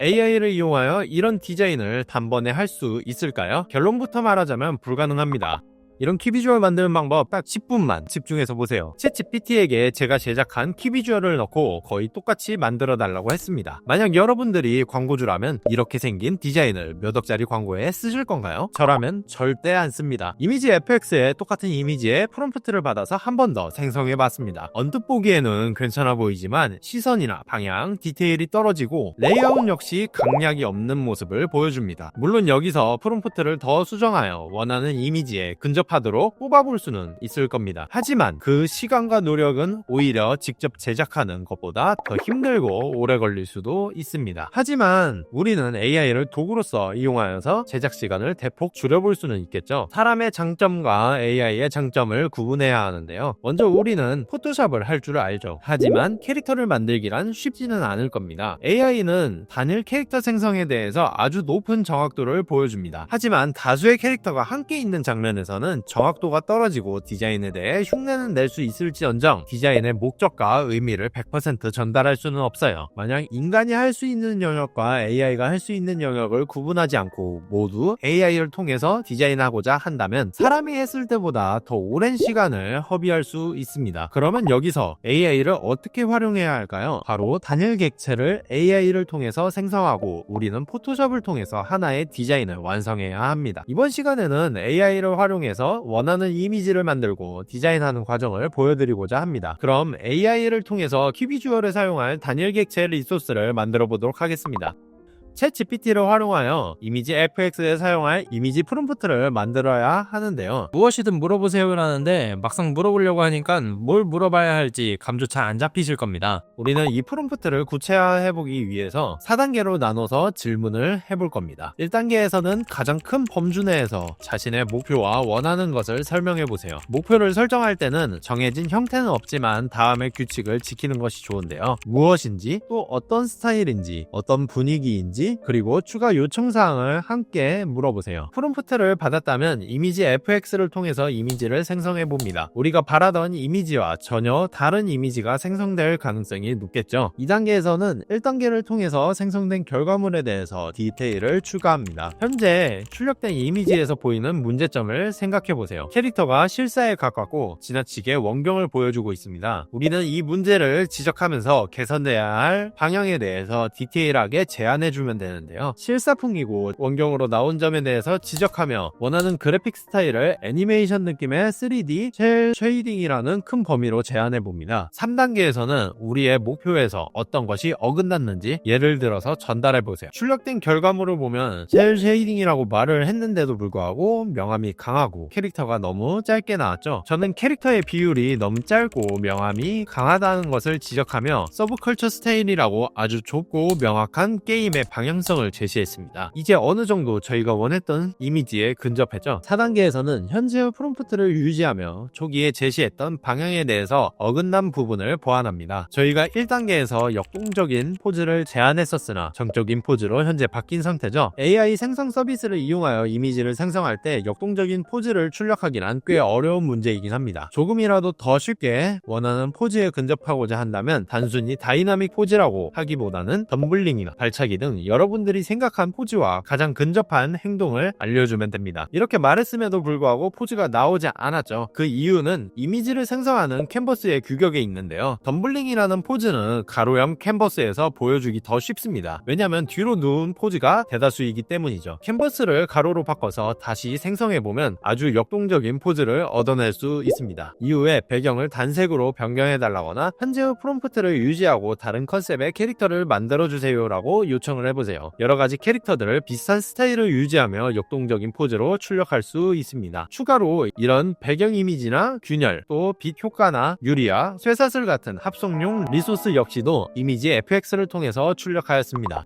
AI를 이용하여 이런 디자인을 단번에 할 수 있을까요? 결론부터 말하자면 불가능합니다. 이런 키비주얼 만드는 방법 딱 10분만 집중해서 보세요. 챗GPT에게 제가 제작한 키비주얼을 넣고 거의 똑같이 만들어 달라고 했습니다. 만약 여러분들이 광고주라면 이렇게 생긴 디자인을 몇 억짜리 광고에 쓰실 건가요? 저라면 절대 안 씁니다. 이미지 FX에 똑같은 이미지에 프롬프트를 받아서 한 번 더 생성해 봤습니다. 언뜻 보기에는 괜찮아 보이지만 시선이나 방향, 디테일이 떨어지고 레이아웃 역시 강약이 없는 모습을 보여줍니다. 물론 여기서 프롬프트를 더 수정하여 원하는 이미지에 근접하도록 뽑아볼 수는 있을 겁니다. 하지만 그 시간과 노력은 오히려 직접 제작하는 것보다 더 힘들고 오래 걸릴 수도 있습니다. 하지만 우리는 AI를 도구로서 이용하여서 제작 시간을 대폭 줄여볼 수는 있겠죠. 사람의 장점과 AI의 장점을 구분해야 하는데요. 먼저 우리는 포토샵을 할 줄 알죠. 하지만 캐릭터를 만들기란 쉽지는 않을 겁니다. AI는 단일 캐릭터 생성에 대해서 아주 높은 정확도를 보여줍니다. 하지만 다수의 캐릭터가 함께 있는 장면에서는 정확도가 떨어지고 디자인에 대해 흉내는 낼 수 있을지언정 디자인의 목적과 의미를 100% 전달할 수는 없어요. 만약 인간이 할 수 있는 영역과 AI가 할 수 있는 영역을 구분하지 않고 모두 AI를 통해서 디자인하고자 한다면 사람이 했을 때보다 더 오랜 시간을 허비할 수 있습니다. 그러면 여기서 AI를 어떻게 활용해야 할까요? 바로 단일 객체를 AI를 통해서 생성하고 우리는 포토샵을 통해서 하나의 디자인을 완성해야 합니다. 이번 시간에는 AI를 활용해서 원하는 이미지를 만들고 디자인하는 과정을 보여드리고자 합니다. 그럼 AI를 통해서 키비주얼을 사용할 단일 객체 리소스를 만들어 보도록 하겠습니다. 챗GPT를 활용하여 이미지 FX에 사용할 이미지 프롬프트를 만들어야 하는데요. 무엇이든 물어보세요라는데 막상 물어보려고 하니까 뭘 물어봐야 할지 감조차 안 잡히실 겁니다. 우리는 이 프롬프트를 구체화해보기 위해서 4단계로 나눠서 질문을 해볼 겁니다. 1단계에서는 가장 큰 범주 내에서 자신의 목표와 원하는 것을 설명해보세요. 목표를 설정할 때는 정해진 형태는 없지만 다음의 규칙을 지키는 것이 좋은데요. 무엇인지, 또 어떤 스타일인지, 어떤 분위기인지, 그리고 추가 요청사항을 함께 물어보세요. 프롬프트를 받았다면 이미지 FX를 통해서 이미지를 생성해봅니다. 우리가 바라던 이미지와 전혀 다른 이미지가 생성될 가능성이 높겠죠. 2단계에서는 1단계를 통해서 생성된 결과물에 대해서 디테일을 추가합니다. 현재 출력된 이미지에서 보이는 문제점을 생각해보세요. 캐릭터가 실사에 가깝고 지나치게 원경을 보여주고 있습니다. 우리는 이 문제를 지적하면서 개선돼야 할 방향에 대해서 디테일하게 제안해주면 되는데요. 실사풍이고 원경으로 나온 점에 대해서 지적하며 원하는 그래픽 스타일을 애니메이션 느낌의 3D 셀 쉐이딩이라는 큰 범위로 제안해봅니다. 3단계에서는 우리의 목표에서 어떤 것이 어긋났는지 예를 들어서 전달해보세요. 출력된 결과물을 보면 셀 쉐이딩이라고 말을 했는데도 불구하고 명암이 강하고 캐릭터가 너무 짧게 나왔죠. 저는 캐릭터의 비율이 너무 짧고 명암이 강하다는 것을 지적하며 서브컬처 스타일이라고 아주 좁고 명확한 게임의 방향성을 제시했습니다. 이제 어느 정도 저희가 원했던 이미지에 근접했죠. 4단계에서는 현재의 프롬프트를 유지하며 초기에 제시했던 방향에 대해서 어긋난 부분을 보완합니다. 저희가 1단계에서 역동적인 포즈를 제안했었으나 정적인 포즈로 현재 바뀐 상태죠. AI 생성 서비스를 이용하여 이미지를 생성할 때 역동적인 포즈를 출력하기란 꽤 어려운 문제이긴 합니다. 조금이라도 더 쉽게 원하는 포즈에 근접하고자 한다면 단순히 다이나믹 포즈라고 하기보다는 덤블링이나 발차기 등 여러분들이 생각한 포즈와 가장 근접한 행동을 알려주면 됩니다. 이렇게 말했음에도 불구하고 포즈가 나오지 않았죠. 그 이유는 이미지를 생성하는 캔버스의 규격에 있는데요. 덤블링이라는 포즈는 가로형 캔버스에서 보여주기 더 쉽습니다. 왜냐하면 뒤로 누운 포즈가 대다수이기 때문이죠. 캔버스를 가로로 바꿔서 다시 생성해보면 아주 역동적인 포즈를 얻어낼 수 있습니다. 이후에 배경을 단색으로 변경해달라거나 현재의 프롬프트를 유지하고 다른 컨셉의 캐릭터를 만들어주세요 라고 요청을 해보세요. 여러가지 캐릭터들을 비슷한 스타일을 유지하며 역동적인 포즈로 출력할 수 있습니다. 추가로 이런 배경 이미지나 균열, 또 빛 효과나 유리와 쇠사슬 같은 합성용 리소스 역시도 이미지 FX를 통해서 출력하였습니다.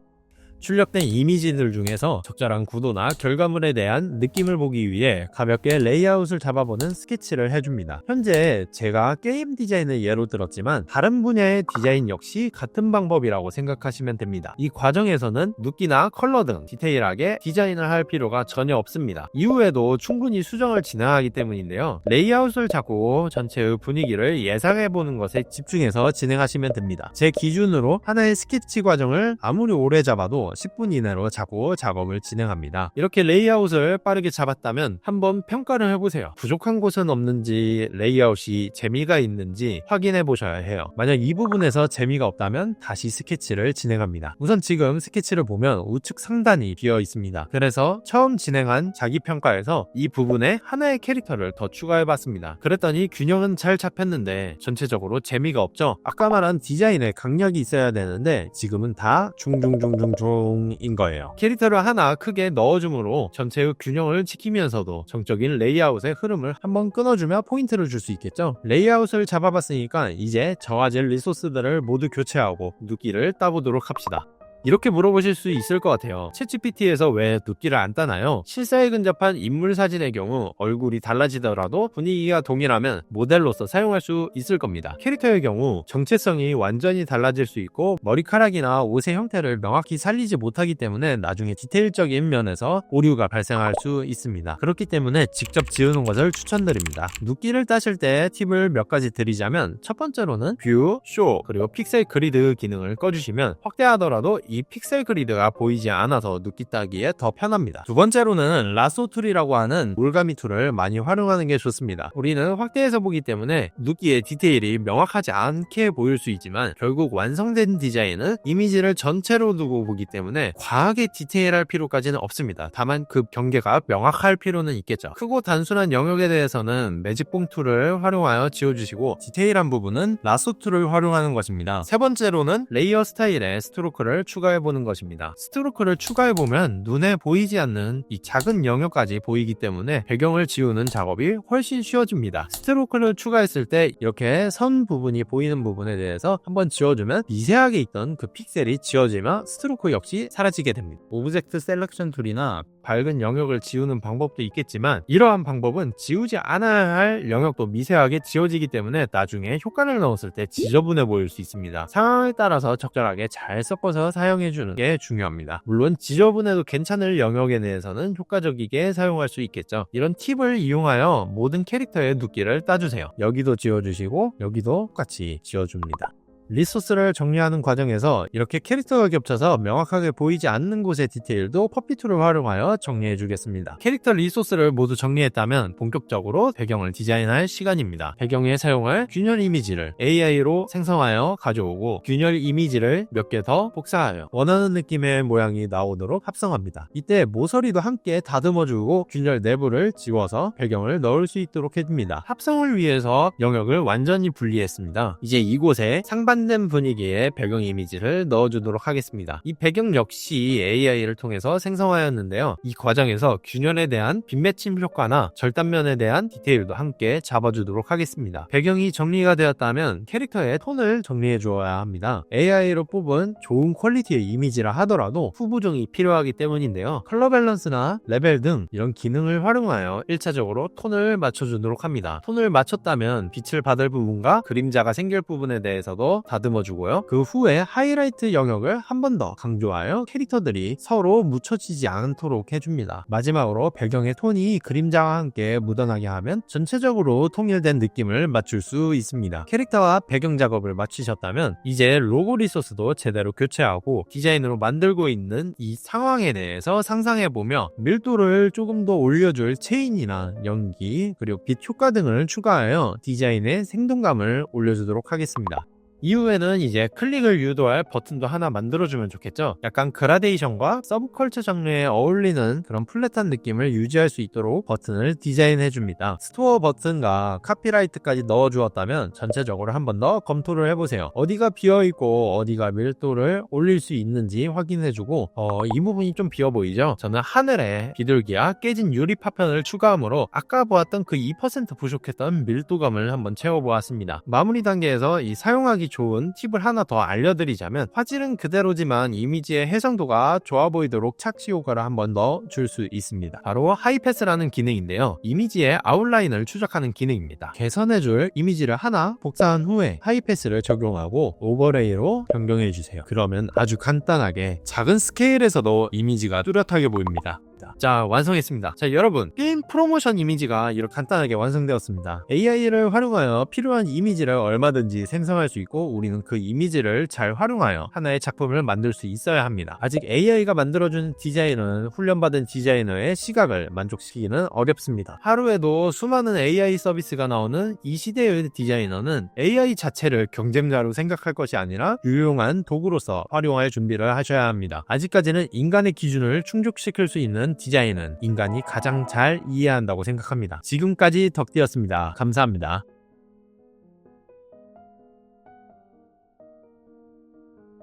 출력된 이미지들 중에서 적절한 구도나 결과물에 대한 느낌을 보기 위해 가볍게 레이아웃을 잡아보는 스케치를 해줍니다. 현재 제가 게임 디자인을 예로 들었지만 다른 분야의 디자인 역시 같은 방법이라고 생각하시면 됩니다. 이 과정에서는 눕기나 컬러 등 디테일하게 디자인을 할 필요가 전혀 없습니다. 이후에도 충분히 수정을 진행하기 때문인데요. 레이아웃을 잡고 전체의 분위기를 예상해보는 것에 집중해서 진행하시면 됩니다. 제 기준으로 하나의 스케치 과정을 아무리 오래 잡아도 10분 이내로 잡고 작업을 진행합니다. 이렇게 레이아웃을 빠르게 잡았다면 한번 평가를 해보세요. 부족한 곳은 없는지, 레이아웃이 재미가 있는지 확인해 보셔야 해요. 만약 이 부분에서 재미가 없다면 다시 스케치를 진행합니다. 우선 지금 스케치를 보면 우측 상단이 비어 있습니다. 그래서 처음 진행한 자기평가에서 이 부분에 하나의 캐릭터를 더 추가해 봤습니다. 그랬더니 균형은 잘 잡혔는데 전체적으로 재미가 없죠. 아까 말한 디자인에 강약이 있어야 되는데 지금은 다 중중중중중인 거예요. 캐릭터를 하나 크게 넣어줌으로 전체의 균형을 지키면서도 정적인 레이아웃의 흐름을 한번 끊어주며 포인트를 줄 수 있겠죠. 레이아웃을 잡아봤으니까 이제 저화질 리소스들을 모두 교체하고 눕기를 따보도록 합시다. 이렇게 물어보실 수 있을 것 같아요. 챗GPT에서 왜 눕기를 안 따나요? 실사에 근접한 인물 사진의 경우 얼굴이 달라지더라도 분위기가 동일하면 모델로서 사용할 수 있을 겁니다. 캐릭터의 경우 정체성이 완전히 달라질 수 있고 머리카락이나 옷의 형태를 명확히 살리지 못하기 때문에 나중에 디테일적인 면에서 오류가 발생할 수 있습니다. 그렇기 때문에 직접 지우는 것을 추천드립니다. 눕기를 따실 때 팁을 몇 가지 드리자면 첫 번째로는 뷰, 쇼, 그리고 픽셀 그리드 기능을 꺼주시면 확대하더라도 이 픽셀 그리드가 보이지 않아서 눕기 따기에 더 편합니다. 두 번째로는 라소 툴이라고 하는 올가미 툴을 많이 활용하는 게 좋습니다. 우리는 확대해서 보기 때문에 눕기의 디테일이 명확하지 않게 보일 수 있지만 결국 완성된 디자인은 이미지를 전체로 두고 보기 때문에 과하게 디테일할 필요까지는 없습니다. 다만 그 경계가 명확할 필요는 있겠죠. 크고 단순한 영역에 대해서는 매직봉 툴을 활용하여 지워주시고 디테일한 부분은 라소 툴을 활용하는 것입니다. 세 번째로는 레이어 스타일의 스트로크를 추가해보는 것입니다. 스트로크를 추가해보면 눈에 보이지 않는 이 작은 영역까지 보이기 때문에 배경을 지우는 작업이 훨씬 쉬워집니다. 스트로크를 추가했을 때 이렇게 선 부분이 보이는 부분에 대해서 한번 지워주면 미세하게 있던 그 픽셀이 지워지며 스트로크 역시 사라지게 됩니다. 오브젝트 셀렉션 툴이나 밝은 영역을 지우는 방법도 있겠지만 이러한 방법은 지우지 않아야 할 영역도 미세하게 지워지기 때문에 나중에 효과를 넣었을 때 지저분해 보일 수 있습니다. 상황에 따라서 적절하게 잘 섞어서 사용해주는 게 중요합니다. 물론 지저분해도 괜찮을 영역에 대해서는 효과적이게 사용할 수 있겠죠. 이런 팁을 이용하여 모든 캐릭터의 눕기를 따주세요. 여기도 지워주시고 여기도 똑같이 지워줍니다. 리소스를 정리하는 과정에서 이렇게 캐릭터가 겹쳐서 명확하게 보이지 않는 곳의 디테일도 퍼피 툴을 활용하여 정리해 주겠습니다. 캐릭터 리소스를 모두 정리했다면 본격적으로 배경을 디자인할 시간입니다. 배경에 사용할 균열 이미지를 AI로 생성하여 가져오고 균열 이미지를 몇 개 더 복사하여 원하는 느낌의 모양이 나오도록 합성합니다. 이때 모서리도 함께 다듬어 주고 균열 내부를 지워서 배경을 넣을 수 있도록 해줍니다. 합성을 위해서 영역을 완전히 분리했습니다. 이제 이곳에 상반된 분위기의 배경 이미지를 넣어주도록 하겠습니다. 이 배경 역시 AI를 통해서 생성하였는데요. 이 과정에서 균열에 대한 빗맺힘 효과나 절단면에 대한 디테일도 함께 잡아주도록 하겠습니다. 배경이 정리가 되었다면 캐릭터의 톤을 정리해 주어야 합니다. AI로 뽑은 좋은 퀄리티의 이미지라 하더라도 후보정이 필요하기 때문인데요. 컬러 밸런스나 레벨 등 이런 기능을 활용하여 1차적으로 톤을 맞춰주도록 합니다. 톤을 맞췄다면 빛을 받을 부분과 그림자가 생길 부분에 대해서도 다듬어주고요. 그 후에 하이라이트 영역을 한 번 더 강조하여 캐릭터들이 서로 묻혀지지 않도록 해줍니다. 마지막으로 배경의 톤이 그림자와 함께 묻어나게 하면 전체적으로 통일된 느낌을 맞출 수 있습니다. 캐릭터와 배경 작업을 마치셨다면 이제 로고 리소스도 제대로 교체하고 디자인으로 만들고 있는 이 상황에 대해서 상상해보며 밀도를 조금 더 올려줄 체인이나 연기 그리고 빛 효과 등을 추가하여 디자인의 생동감을 올려주도록 하겠습니다. 이후에는 이제 클릭을 유도할 버튼도 하나 만들어주면 좋겠죠. 약간 그라데이션과 서브컬처 장르에 어울리는 그런 플랫한 느낌을 유지할 수 있도록 버튼을 디자인해줍니다. 스토어 버튼과 카피라이트까지 넣어주었다면 전체적으로 한 번 더 검토를 해보세요. 어디가 비어있고 어디가 밀도를 올릴 수 있는지 확인해주고 이 부분이 좀 비어 보이죠? 저는 하늘에 비둘기와 깨진 유리 파편을 추가함으로 아까 보았던 그 2% 부족했던 밀도감을 한번 채워보았습니다. 마무리 단계에서 이 사용하기 좋은 팁을 하나 더 알려드리자면 화질은 그대로지만 이미지의 해상도가 좋아 보이도록 착시 효과를 한번 더 줄 수 있습니다. 바로 하이패스라는 기능인데요. 이미지의 아웃라인을 추적하는 기능입니다. 개선해줄 이미지를 하나 복사한 후에 하이패스를 적용하고 오버레이로 변경해주세요. 그러면 아주 간단하게 작은 스케일에서도 이미지가 뚜렷하게 보입니다. 겁니다. 자, 완성했습니다. 자, 여러분, 게임 프로모션 이미지가 이렇게 간단하게 완성되었습니다. AI를 활용하여 필요한 이미지를 얼마든지 생성할 수 있고 우리는 그 이미지를 잘 활용하여 하나의 작품을 만들 수 있어야 합니다. 아직 AI가 만들어준 디자인은 훈련받은 디자이너의 시각을 만족시키기는 어렵습니다. 하루에도 수많은 AI 서비스가 나오는 이 시대의 디자이너는 AI 자체를 경쟁자로 생각할 것이 아니라 유용한 도구로서 활용할 준비를 하셔야 합니다. 아직까지는 인간의 기준을 충족시킬 수 있는 디자인은 인간이 가장 잘 이해한다고 생각합니다. 지금까지 덕디였습니다. 감사합니다.